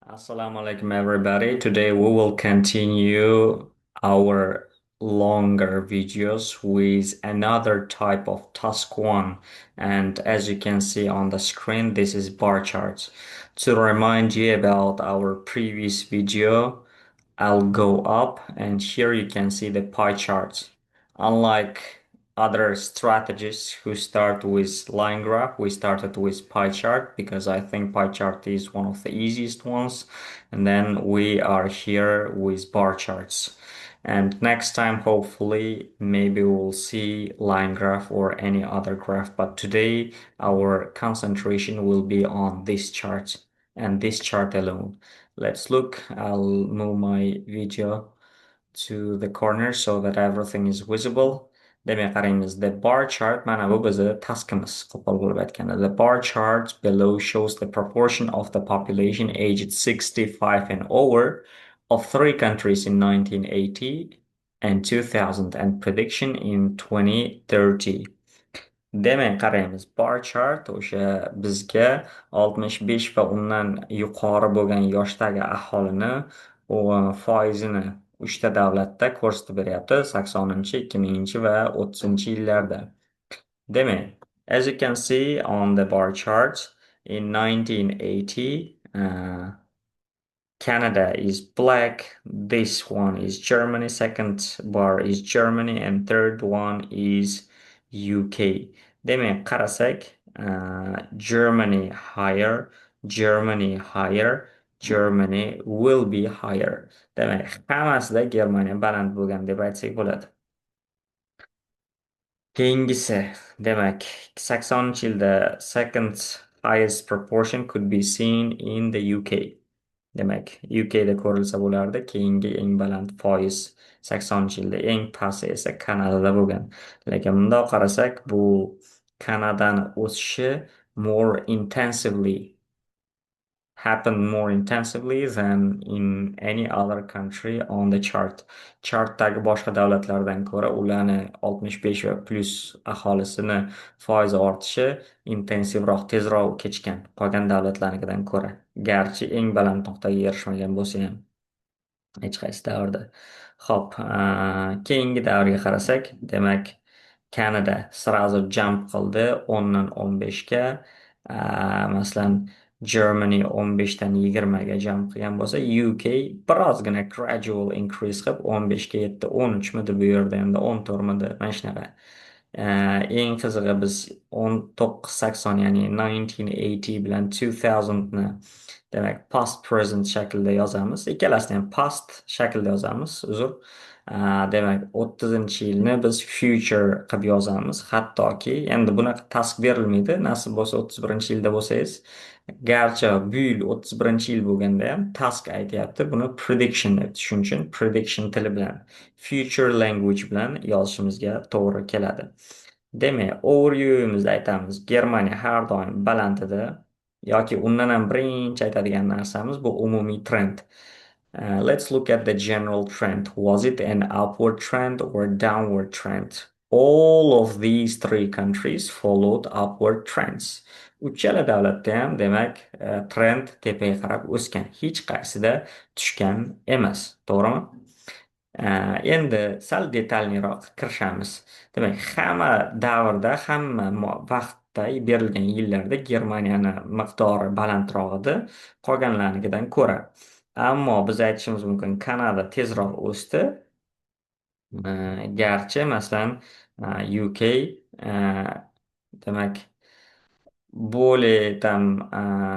Assalamu alaikum, everybody. Today we will continue our longer videos with another type of task one. And as you can see on the screen, this is bar charts. To remind you about our previous video, I'll go up and here you can see the pie charts. Unlike other strategists who start with line graph, we started with pie chart because I think pie chart is one of the easiest ones. And then we are here with bar charts. And next time, hopefully, maybe we'll see line graph or any other graph. But today, our concentration will be on this chart and this chart alone. Let's look. I'll move my video to the corner so that everything is visible. Demak, qaraymiz. The bar chart mana bu bizni taskimiz. Qo'pol bo'lib aytganda, the bar chart below shows the proportion of the population aged 65 and over of three countries in 1980 and 2000 and prediction in 2030. Demak, qaraymiz. Bar chart o'sha bizga 65 va undan yuqori bo'lgan yoshdagi aholini foizini uchta davlatda ko'rsatib beryapti. 80-chi, 2000-chi va 30-chi yillarda. Demak, as you can see on the bar chart, in 1980, Canada is black. This one is Germany. Second bar is Germany, and third one is UK. Demek qarasak, Germany higher, Germany higher, Germany will be higher. Demek hammasida Germaniya baland bo'lgan deb aytsak bo'ladi. Keyingisi, demak, 80-yilda second highest proportion could be seen in the UK. Demak, UKda ko'rilsa bo'lardi. Keyingi eng baland foiz 80-yilda, eng pasti esa Kanadada bo'lgan. Lekin bundoq qarasak, bu Kanadani o'sishi more intensively happened more intensively than in any other country on the chart. Chartdagi boshqa davlatlardan ko'ra ularni 65 va plus aholisini foizi ortishi intensivroq, tezroq kechgan qolgan davlatlarnikidan ko'ra. Garchi eng baland nuqtaga erishmagan bo'lsa ham hech qaysi davrda. Xo'p, keyingi davrga qarasak, demak, Kanada sразу jump qildi 10 dan 15 ga. Masalan, Germany 15 dan 20 ga jump qilgan bo'lsa, UK birozgina gradual increase qilib 15 ga yetdi. 13 midi bu yerda endi 14 midi mana shunaqa. Eng qizig'i biz 1980 ya'ni 1980 bilan 2000 ni demak past present shaklda yozamiz. Ikkalasini ham past shaklda yozamiz, uzr. Demak, 30-yilni biz future qilib yozamiz. Hattoki endi bunaqa task berilmaydi. Nasib bo'lsa 31-yilda bo'lsangiz, garchi bu yil 31-yil bo'lganda ham task aytyapti. Buni prediction deb shuning uchun prediction tili bilan, future language bilan yozishimizga to'g'ri keladi. Demak, overview'imizda aytamiz. Germaniya har doim baland edi. Yoki undan ham birinchi aytadigan narsamiz bu umumiy trend. Let's look at the general trend. Was it an upward trend or downward trend? All of these three countries followed upward trends. Uchala davlatda ham demak trend tepaga qarab o'sgan. Hech qaysida tushgan emas. To'g'rimi? Endi sal detalliroq kirishamiz. Demak, hamma davrda, hamma vaqtda berilgan yillarda Germaniyani miqdori balandroq edi qolganlarnikidan ko'ra. Ammo biz aytishimiz mumkin Kanada tezroq o'sdi. Garchi masalan UK demak более там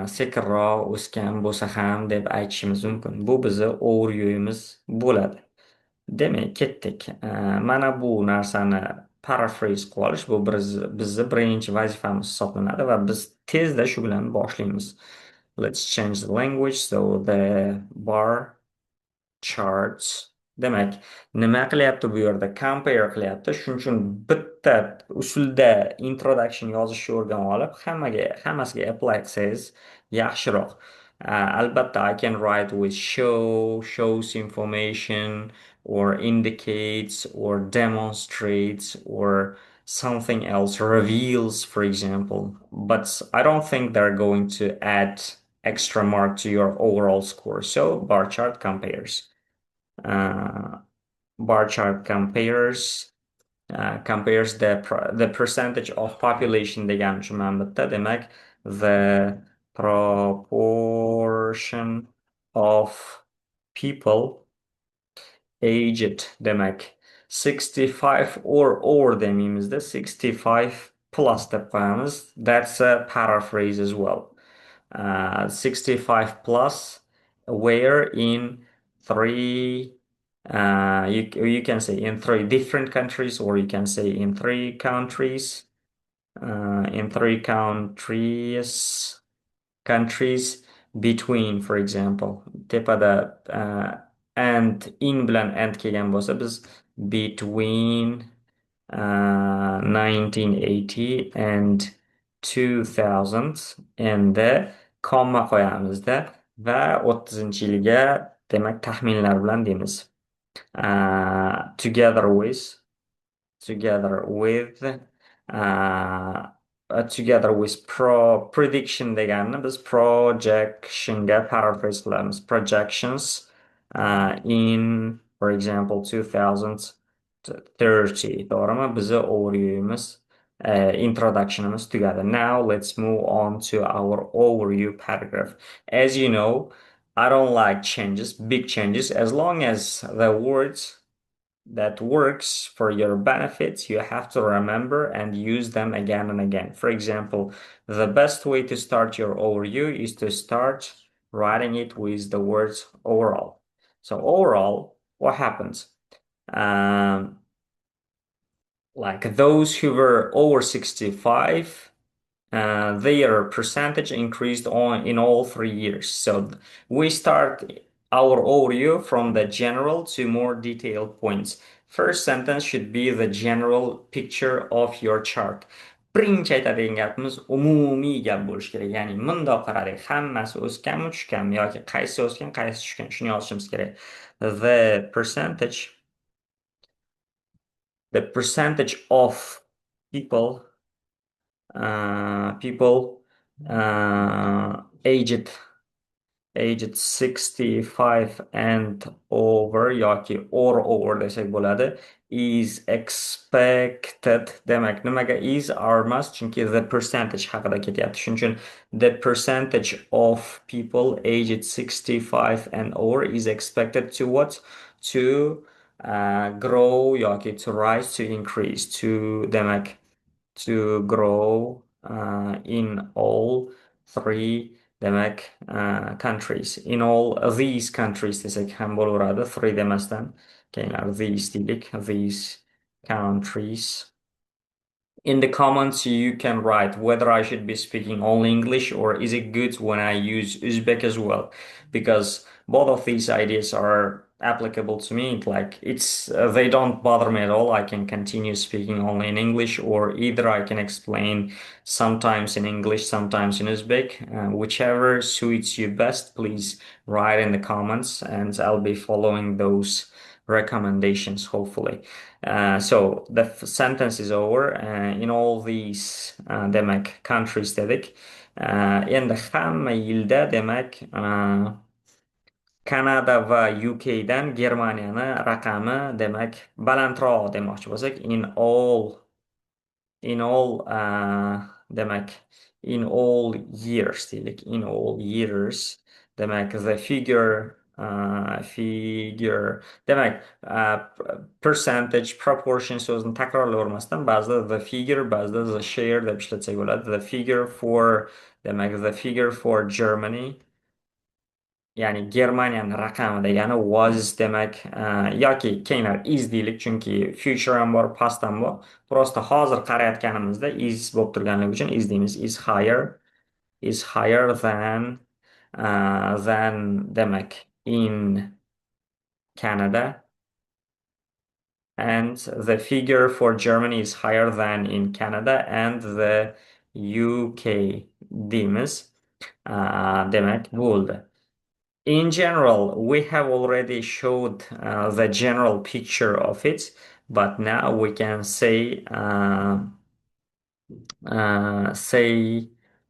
sekinroq o'sgan bo'lsa ham deb aytishimiz mumkin. Bu bizni overview'imiz bo'ladi. Demak, ketdik. Mana bu narsani paraphrase qilib olish bu bizni birinchi vazifamiz hisoblanadi va biz tezda shu bilan boshlaymiz. Let's change the language so the bar charts. Demak, nima qilyapti bu yerda? Compare qilyapti. Shuning uchun bitta usulda introduction yozishni o'rganib olib, hammasiga apply qilsangiz yaxshiroq. Albatta, I can write with shows information, or indicates, or demonstrates, or something else, reveals, for example. But I don't think they're going to add extra mark to your overall score. So bar chart compares. Uh, bar chart compares the percentage of population degan tushunman bitta. Demak, the proportion of people aged demak 65 or over demeymizda 65 plus deb qo'yamiz. That's a paraphrase as well. 65 plus where in three you can say in three different countries, or you can say in three countries, countries between, for example, tepada and in bilan and kelgan bo'lsa biz between 1980 and 2000 endi komma qo'yamizda va 30-yilga demak taxminlar bilan deymiz. Together with together with uh, together with prediction deganni biz projectionga paraphrase qilamiz. Projections in, for example, 2030. To'g'rimi? Bizni overviewimiz introductionimiz tugadi. Now let's move on to our overview paragraph. As you know, I don't like changes, big changes, as long as the words that works for your benefits, you have to remember and use them again and again. For example, the best way to start your overview is to start writing it with the words overall. So overall, what happens? Um, like those who were over 65, their percentage increased on in all 3 years. So we start our overview from the general to more detailed points. First sentence should be the general picture of your chart. Birinchi aytadigan gapimiz umumiy gap bo'lishi kerak. Ya'ni mundoq qaradik, hammasi o'sganmi, tushganmi yoki qaysi o'sgan, qaysi tushgan, shuni yozishimiz kerak. The percentage of people people aged 65 and over yoki or over desak bo'ladi is expected. Demak, nimaga is emas, chunki the percentage haqida ketyapti. Shuning uchun the percentage of people aged 65 and over is expected to what? To grow yoki to rise, to increase, to demak to grow in all three demak countries. In all these countries desak ham bo'laveradi. Three demasdan keyin these deylik. These countries. In the comments, you can write whether I should be speaking only English or is it good when I use Uzbek as well, because both of these ideas are applicable to me. Like they don't bother me at all. I can continue speaking only in English, or either I can explain sometimes in English, sometimes in Uzbek. Whichever suits you best, please write in the comments, and I'll be following those recommendations, hopefully. So the sentence is over. In all these demak countries dedik. Endi hamma yilda demak Kanada va UKdan Germaniyani raqami demak balandroq demoqchi bo'lsak, in all demak in all years deylik, in all years demak the figure demak percentage proportion so'zini takrorlayvermasdan ba'zida the figure, ba'zida the share deb ishlatsak bo'ladi. The figure for demak the figure for Germany, ya'ni Germaniyani raqami degani was demak yoki keyinroq is deylik, chunki future ham bor, past ham bor. Prosta hozir qarayotganimizda is bo'lib turganligi uchun is deymiz. Is higher than demak in Canada, and the figure for Germany is higher than in Canada and the UK deymiz. Demak bo'ldi. In general, we have already showed the general picture of it, but now we can say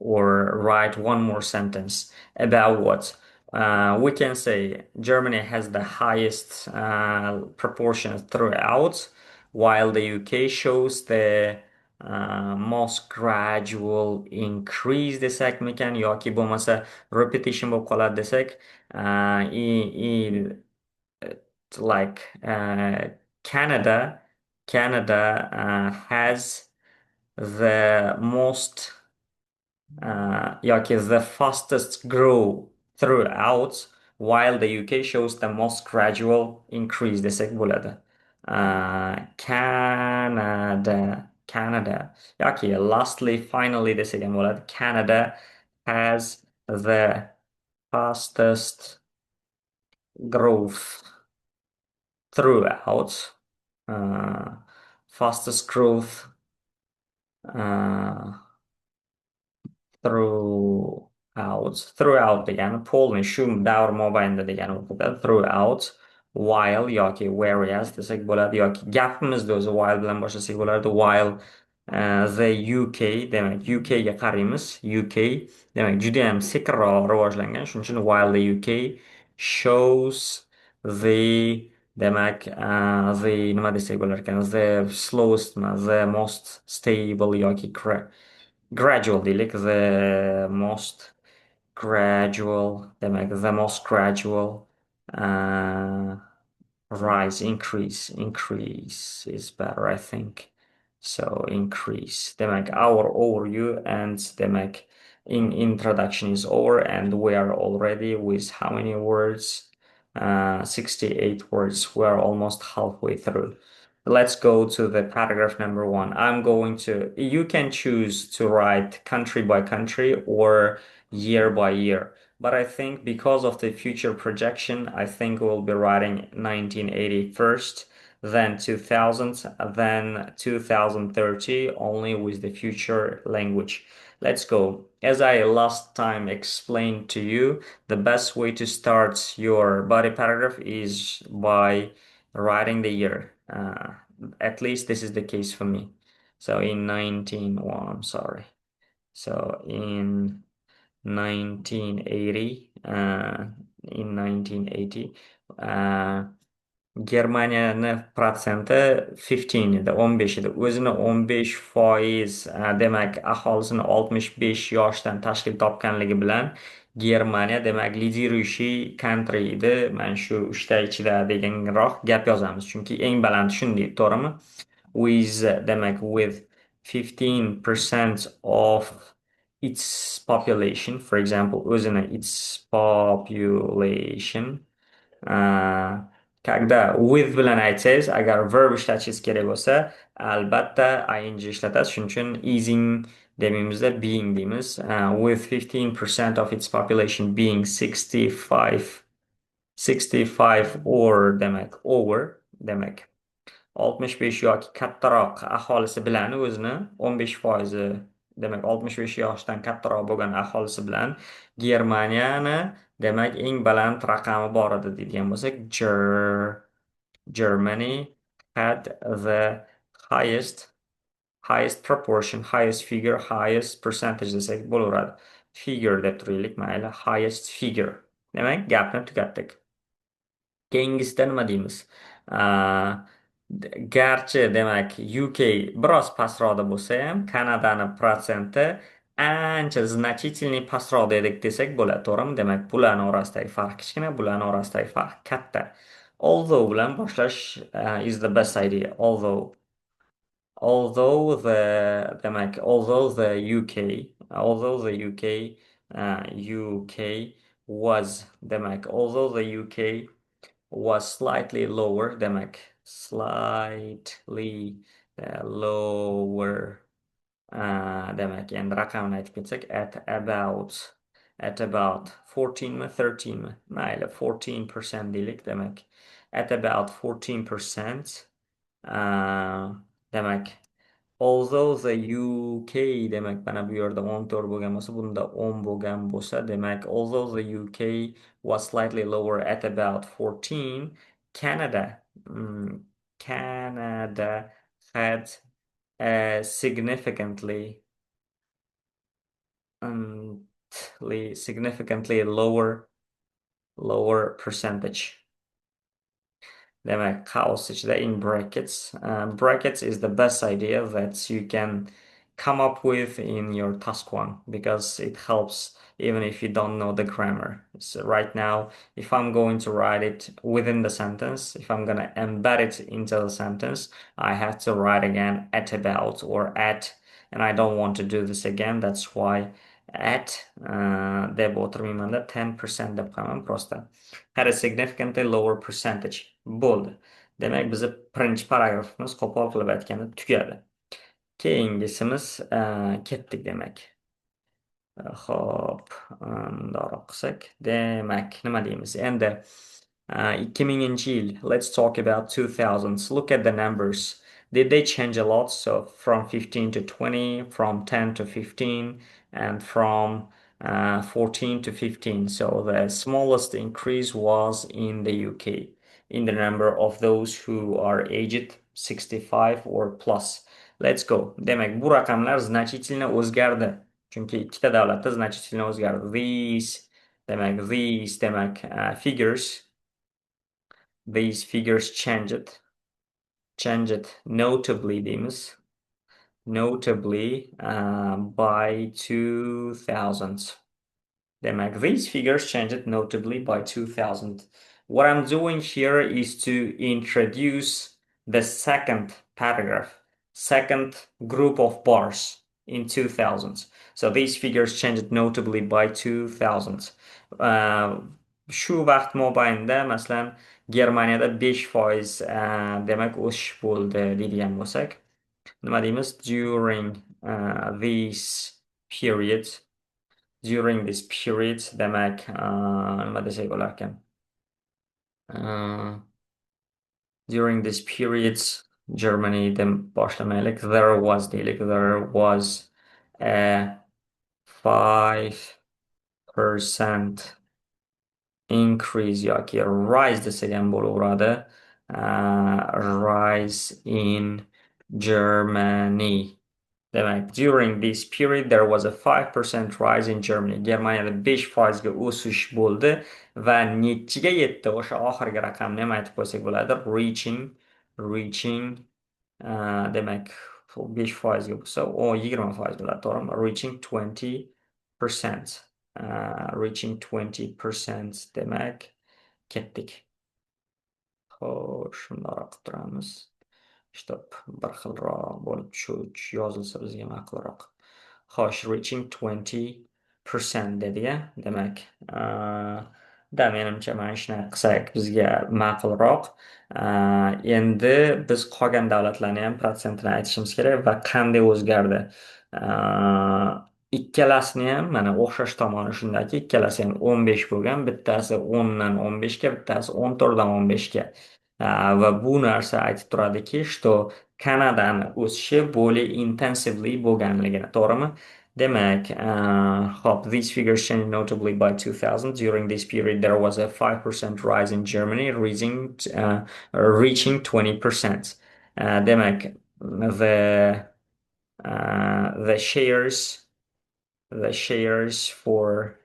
or write one more sentence about what? We can say Germany has the highest proportion throughout, while the UK shows the most gradual increase desak mikan yoki bo'lmasa repetition bo'lib qoladi desak like Canada has the most yoki the fastest grow throughout, while the UK shows the most gradual increase desak bo'ladi. Canada yoki lastly finally desak ham bo'ladi. Canada has the fastest growth throughout. Uh, fastest growth uh, throughout degani polni shu davr mobaynida degani o'qida throughout while yoki whereas desak bo'ladi yoki gapimizda o'zi while bilan boshlasak bo'lardi while the UK demak UK ga qaraymiz UK demak juda ham sekinroq rivojlangan shuning uchun while the UK shows the demak the nima desak bo'lar ekan the slowest the most stable yoki gradual deylik the most gradual demak the most gradual uh, increase is better I think so increase demak our overview and demak in introduction is over and we are already with how many words 68 words. We're almost halfway through. Let's go to the paragraph number one. You can choose to write country by country or year by year. But I think because of the future projection, I think we'll be writing 1980 first, then 2000, then 2030, only with the future language. Let's go. As I last time explained to you, the best way to start your body paragraph is by writing the year. At least this is the case for me. So in 19, well, I'm sorry. So in 1980, Germaniyani protsenti 15 edi, 15 edi. O'zini 15%, demak, aholisini 65 yoshdan tashkil topganligi bilan Germaniya demak lidiruющий country edi. Mana shu uchta ichida deganroq gap yozamiz. Chunki eng baland shunday, to'g'rimi? With 15% of its population, for example, o'zini its population когда with bilan aytsangiz, agar verb ishlatishingiz kerak bo'lsa, albatta ing ishlatasiz. Shuning uchun ising demaymizda being deymiz. With 15% of its population being 65 or demak over demak 65 yoki kattaroq aholisi bilan o'zini 15% demak 65 yoshdan kattaroq bo'lgan aholisi bilan Germaniyani demak eng baland raqami bor edi deydigan bo'lsak Germany had the highest proportion, highest figure, highest percentage desak bo'laveradi. Figure deb turaylik, mayli, highest figure. Demak, gapni tugatdik. Keyingisida nima deymiz? Ah, Garchi demak UK biroz pastroqda bo'lsa ham Kanadani protsenti ancha значительный pastroqda edik desak bo'ladi, to'g'rimi? Demak, bularning orasidagi farq kichkina, bularning orasidagi farq katta. Although bilan boshlash is the best idea. Although the UK was demak although the UK was slightly lower demak slightly lower demak endi raqamini aytib ketsak at about 14 mi 13 mi mayli 14% deylik demak at about 14% demak although the UK demak mana bu yerda 14 bo'lgan bo'lsa bunda 10 bo'lgan bo'lsa demak although the UK was slightly lower at about 14 Canada Canada had a significantly and significantly lower percentage. Demek chaos ichida in brackets. Brackets is the best idea that you can come up with in your task one because it helps even if you don't know the grammar. So right now, if I'm going to write it within the sentence, if I'm gonna embed it into the sentence, I have to write again at about or at, and I don't want to do this again. That's why at deb o'tirmayman 10% deb qo'yaman prosta. Had a significantly lower percentage bo'ldi. Demak, bizni birinchi paragrafimiz qo'pol qilib aytganda tugadi. Keyingisimiz ketdik demak. Xo'p, mundoq qilsak, demak, nima deymiz? Endi 2000-yil. Let's talk about 2000s. Look at the numbers. Did they change a lot? So from 15 to 20, from 10 to 15, and from 14 to 15. So the smallest increase was in the UK in the number of those who are aged 65 or plus. Let's go. Demak, bu raqamlar значительно o'zgardi. Chunki ikkita davlatda значительно o'zgardi. Demak, these figures changed notably deymiz. Notably by 2000. Demak, these figures changed notably by 2000. What I'm doing here is to introduce the second paragraph, second group of bars in 2000s. So these figures changed notably by 2000s. Shu vaqt mobaynida masalan Germaniyada 5% demak o'sish bo'ldi deydigan bo'lsak, nima deymiz? Period during this period demak nima desak bo'larkan? During this period Germanydan boshlamaylik, there was deylik, there was a 5% increase yoki rise desak ham bo'laveradi. Rise in Germany. Demak, during this period there was a 5% rise in Germany. Germaniyada 5% ga o'sish bo'ldi va nechiga yetdi? O'sha oxirgi raqamni ham aytib qo'ysak bo'ladi. Reaching demak 5% ga bo'lsa, 20% bo'ladi, to'g'rimi? Reaching 20%. Reaching 20% demak ketdik. Xo'sh, shundoq qilib turamiz. Shtab bir xilroq bo'lib yozilsa bizga ma'qulroq. Xo'sh, reaching 20% dedi-ya. Demak, da menimcha mana shuni qilsak bizga ma'qulroq. Endi biz qolgan davlatlarni ham protsentini aytishimiz kerak va qanday o'zgardi. Ikkalasini ham mana o'xshash tomoni shundaki, ikkalasi ham 15 bo'lgan, bittasi 10 dan 15 ga, bittasi 14 dan 15 ga. Va bu narsa aytib turadiki, что Kanadani o'sishi более intensively bo'lganligini, to'g'rimi? Demak, hop, these figures changed notably by 2000. During this period, there was a 5% rise in Germany, reaching 20%. Demak, the shares for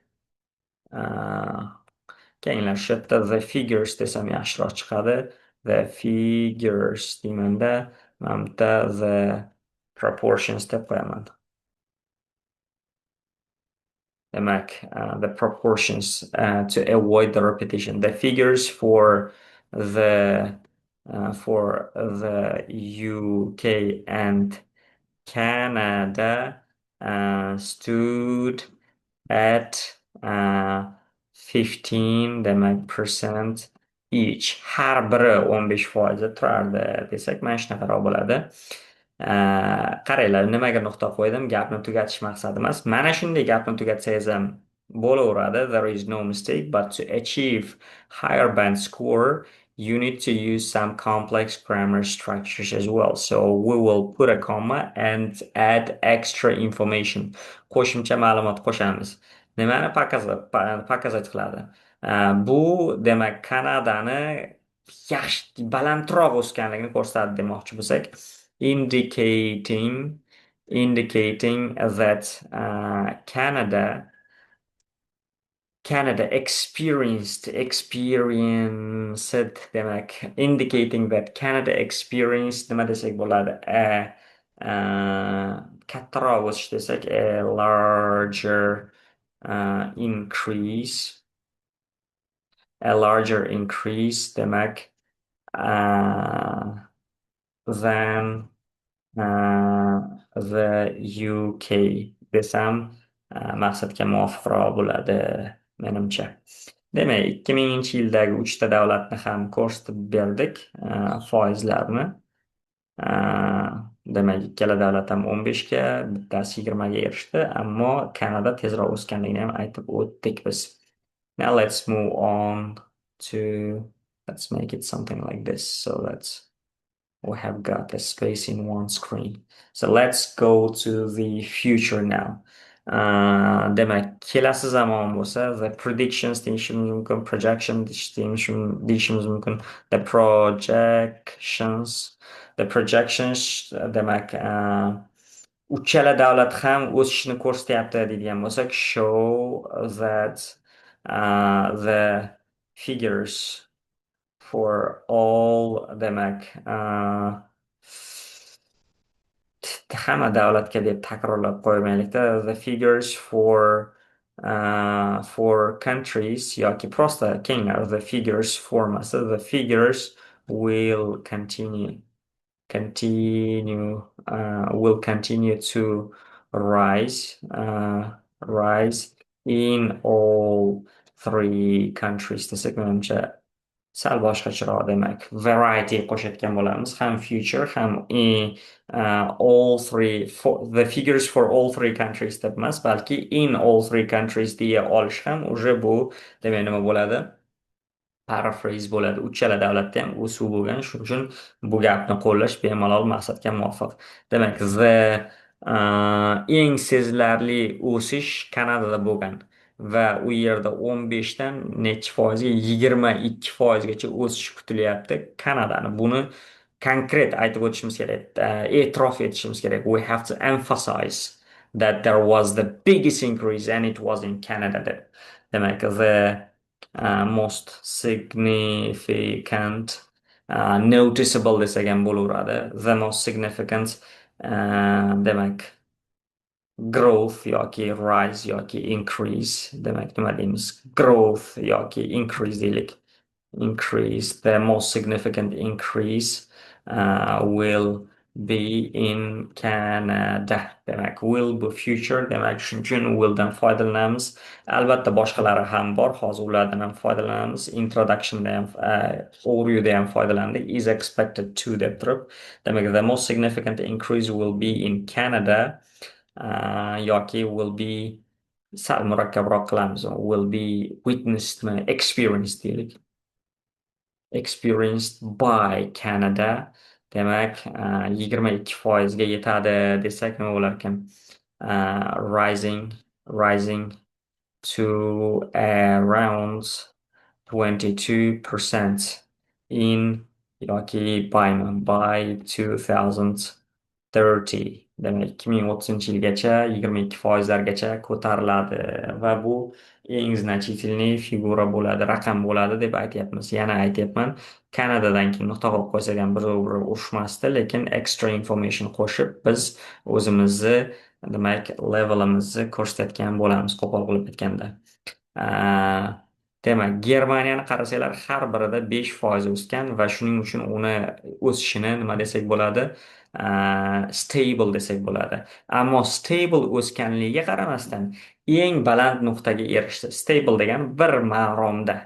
keyinlashda the figures desam yaxshiroq chiqadi. The figures deymanda, mana bu yerda the proportions deb qo'yaman. Demak, the proportions to avoid the repetition. The figures for the UK and Canada stood at 15 demak percent each. Har biri 15% turardi desak, mana shunaqaroq bo'ladi. Qaranglar, nimaga nuqta qo'ydim? Gapni tugatish maqsadi emas. Mana shunday gapni tugatsangiz ham bo'laveradi. There is no mistake, but to achieve higher band score, you need to use some complex grammar structures as well. So we will put a comma and add extra information. Qo'shimcha ma'lumot qo'shamiz. Nimani pakazat qiladi? Bu demak Kanadani yaxshi balandroq o'sganligini ko'rsatadi demoqchi bo'lsak, indicating indicating that Canada experienced demak indicating that Canada experienced nima desak bo'ladi kattaroq o'sish desak a larger increase demak uh, than uh, the UK desam maqsadga muvofiqroq bo'ladi menimcha. Demak, 2000-yildagi uchta davlatni ham ko'rsatib berdik foizlarni. Demak, ikkala davlat ham 15 ga, bittasi 20 ga erishdi, ammo Kanada tezroq o'sganligini ham aytib o'tdik biz. Now let's make it something like this. So we have got a space in one screen. So let's go to the future now. Demak, kelasi zamon bo'lsa, the predictions deyishimiz mumkin, projection deyishimiz mumkin, the projections demak, uchala davlat ham o'sishni ko'rsatyapti deydigan bo'lsak, show that the figures for all demak hamma davlatga deb takrorlab qo'ymaylikda, the figures for countries yoki prosta kenglar the figures formasi, the figures will continue to rise in all three countries desak menimcha sal boshqacharoq demak variety qo'shayotgan bo'lamiz, ham future ham all three the figures for all three countries deb emas, balki in all three countries deya olish ham уже bu demak nima bo'ladi, paraphrase bo'ladi. Uchala davlatda ham o'suv bo'lgan, shuning uchun bu gapni qo'llash bemalol maqsadga muvofiq. Demak, eng sezilarli o'sish Kanadada bo'lgan va u yerda 15 dan necha foizga, 22 foizgacha o'sish kutilyapti Kanadani. Buni konkret aytib o'tishimiz kerak, e'tirof etishimiz kerak. We have to emphasize that there was the biggest increase and it was in Canada deb. Demak, most significant noticeable desak ham bo'laveradi. The most significant demak growth yoki rise yoki increase demak nima deymiz? Growth yoki increase deylik. Increase, the most significant increase will be in Canada. Demak, will bu future, demak shuning uchun willdan foydalanamiz. Albatta boshqalari ham bor, hozir ulardan ham foydalanamiz. Introductionda ham, overviewda ham foydalandik. Is expected to deb turib. Demak, the most significant increase will be in Canada yoki will be sal murakkabroq qilamiz. Will be witnessed, experienced deylik. Experienced by Canada. Demak, 22 foizga yetadi desak nima bo'lar ekan? Rising to around 22% in yoki by 2030. Demak, 2030-yilgacha 22 foizlargacha ko'tariladi va bu eng значительный figura bo'ladi, raqam bo'ladi deb aytyapmiz. Yana aytyapman, Kanadadan keyin nuqta qo'yib qo'ysak ham bir urushmasdi, lekin extra information qo'shib biz o'zimizni demak levelimizni ko'rsatgan bo'lamiz, qo'pol qilib aytganda. Demak, Germaniyani qarasanglar, har birida 5% o'sgan va shuning uchun uni o'sishini nima desak bo'ladi? Stable desak bo'ladi. Ammo stable o'sganligiga qaramasdan eng baland nuqtaga erishdi. Stable degani bir maromda,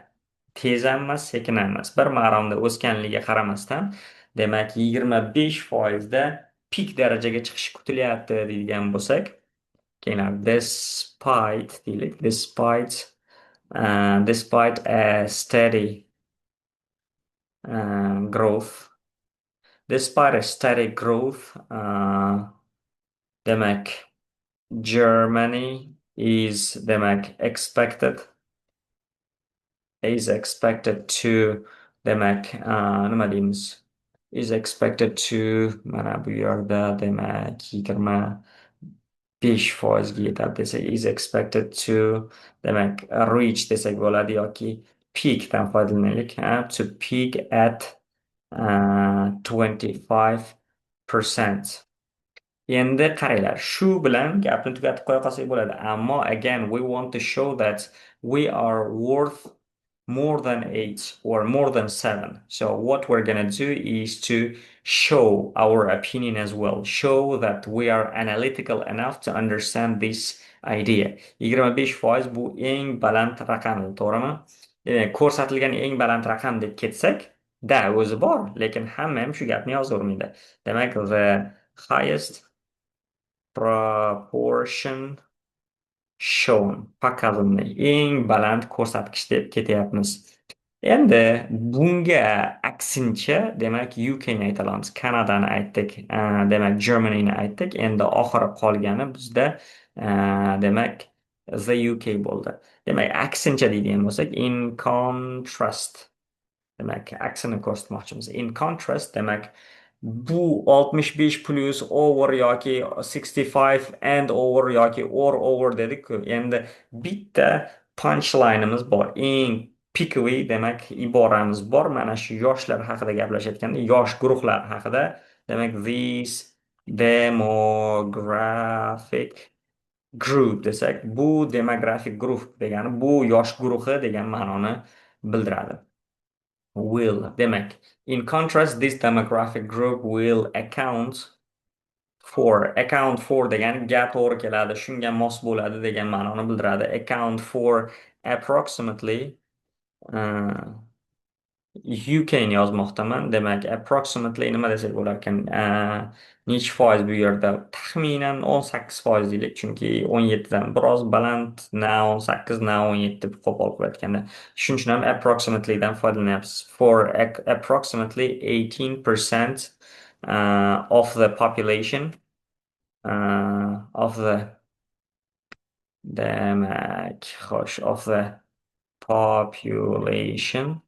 tez ham emas, sekin ham emas, bir maromda o'sganligiga qaramasdan, demak 25% pik darajaga chiqish kutilyapti deydigan bo'lsak, keyin despite deylik, despite a steady growth, demak Germany is demak expected to demak nima deymiz? is expected to mana bu yerda demak 25% ga yetadi desak is expected to demak reach desak bo'ladi yoki peakdan foydalanaylik to peak at 25%. Endi qaranglar, shu bilan gapni tugatib qo'ya qolsak bo'ladi. Ammo again, we want to show that we are worth more than 8 or more than 7. So what we're gonna do is to show our opinion as well. Show that we are analytical enough to understand this idea. 25% bu eng baland raqam, to'g'rimi? Ko'rsatilgan eng baland raqam deb ketsak, da o'zi bor, lekin hamma ham shu gapni yozavermaydi. Demak, the highest proportion shown pokazanный eng baland ko'rsatkich deb ketyapmiz. Endi bunga aksincha demak UK ni ayta olamiz, Kanadani aytdik, demak Germany ni aytdik. Endi oxiri qolgani bizda demak the UK bo'ldi. Demak aksincha deydigan bo'lsak in contrast. Demak, aksini ko'rsatmoqchimiz. In contrast, demak, bu 65 plus over yoki 65 and over yoki or over dedik-ku. Endi bitta punchline'imiz bor. Eng pikoviy demak iboramiz bor. Mana shu yoshlar haqida gaplashayotganda, yosh guruhlar haqida. Demak, this demographic group desak, bu demographic group degani bu yosh guruhi degan ma'noni bildiradi. Will demak. In contrast, this demographic group will account for degan gap to'g'ri keladi, shunga mos bo'ladi degan ma'noni bildiradi. Account for approximately uh, UK ni yozmoqdaman. Demak, approximately nima desak bo'lar ekan? Necha foiz bu yerda? Taxminan 18% deylik, chunki 17 dan biroz baland, na 18, na 17 deb qo'pol qilayotganda. Shuning uchun ham approximately dan foydalanyapmiz. For approximately 18% of the population of the demak, xo'sh, of the population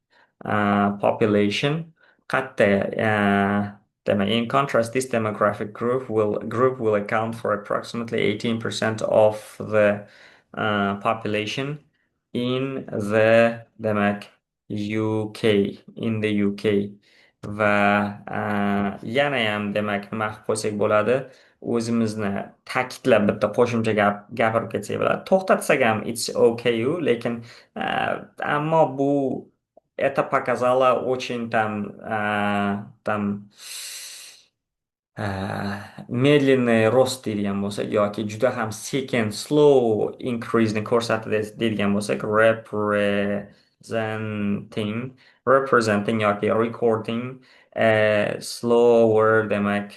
qatta demak in contrast this demographic group will account for approximately 18% of the population in the demak UK in the UK va yana ham demak nima qilib qo'ysak bo'ladi, o'zimizni ta'kidlab bitta qo'shimcha gapirib ketsak bo'ladi. To'xtatsak ham it's okay, lekin ammo bu это показало очень там медленный рост deydigan bo'lsak yoki juda ham sekin slow increase'ni ko'rsatdi deydigan bo'lsak representing yoki recording slower demak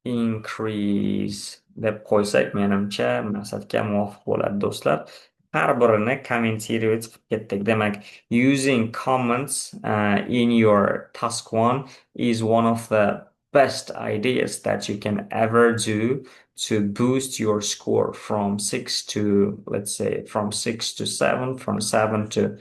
increase deb qo'ysak menimcha maqsadga muvofiq bo'ladi do'stlar. Har birini kommentirovat qilib ketdik. Demak, using comments in your task 1 is one of the best ideas that you can ever do to boost your score from 6 to, let's say, from 6 to 7, from 7 to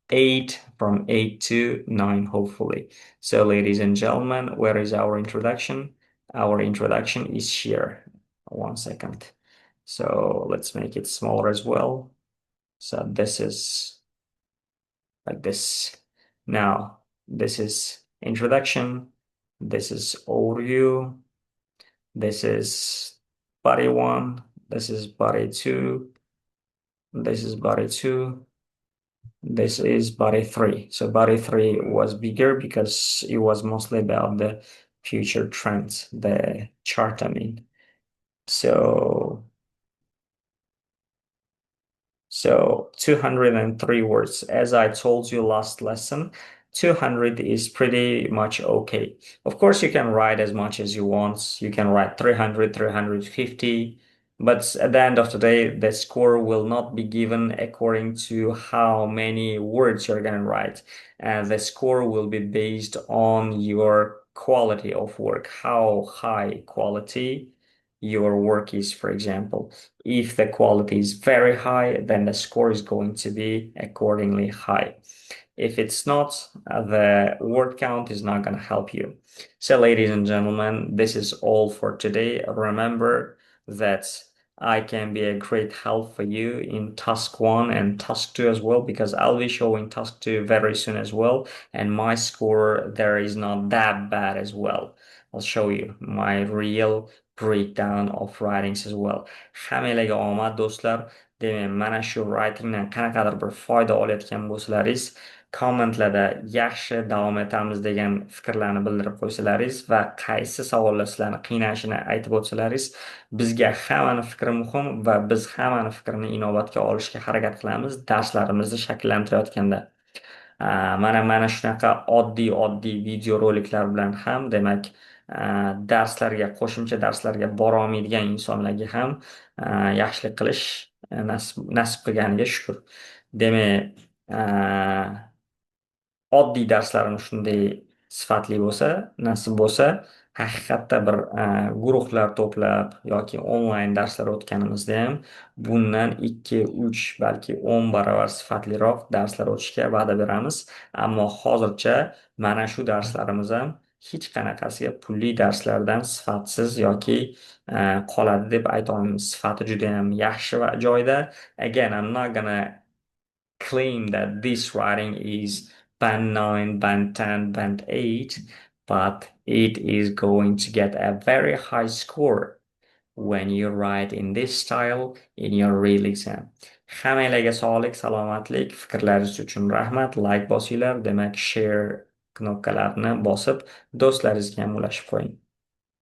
8, from 8 to 9, hopefully. So, ladies and gentlemen, where is our introduction? Our introduction is here. One second. So, let's make it smaller as well. So, this is like this. Now, this is introduction. This is overview. This is body 1. This is body 2. This is body 2. This is body 3. So body 3 was bigger because it was mostly about the future trends, the chart, I mean. So 203 words. As I told you last lesson, 200 is pretty much okay. Of course, you can write as much as you want. You can write 300, 350. But at the end of the day, the score will not be given according to how many words you're going to write. The score will be based on your quality of work, how high quality your work is, for example. If the quality is very high, then the score is going to be accordingly high. If it's not, the word count is not going to help you. So, ladies and gentlemen, this is all for today. Remember that I can be a great help for you in task one and task two as well, because I'll be showing task two very soon as well. And my score there is not that bad as well. I'll show you my real breakdown of writings as well. Hammalarga omad do'stlar. Demak, mana shu writingdan qanaqadir bir foyda olayotgan bo'lsalaringiz, kommentlarda yaxshi davom etamiz degan fikrlarni bildirib qo'ysalaringiz va qaysi savollar sizlarni qiynashini aytib o'tsalaringiz, bizga hammani fikri muhim va biz hammani fikrini inobatga olishga harakat qilamiz darslarimizni shakllantirayotganda. Mana shunaqa oddiy videoroliklar bilan ham demak darslarga qo'shimcha darslarga borolmaydigan insonlarga ham yaxshilik qilish nasib qilganiga shukur. Demak, oddiy darslarim shunday sifatli bo'lsa, nasib bo'lsa, haqiqatda bir guruhlar to'plab yoki onlayn darslar o'tganimizda ham bundan 2, 3 balki 10 barobar sifatliroq darslar o'tishga va'da beramiz. Ammo hozircha mana shu darslarimiz ham hech qanaqasiga pulli darslardan sifatsiz yoki qoladi deb ayta olmaymiz. Sifati juda ham yaxshi va joyida. Again, I'm not gonna claim that this writing is band 9, band 10, band 8, but it is going to get a very high score when you write in this style in your real exam. Hammanglarga sog'lik, salomatlik, fikrlaringiz uchun rahmat, like bosinglar, demak share knopkalarini bosib do'stlaringizga ham ulashib qo'ying.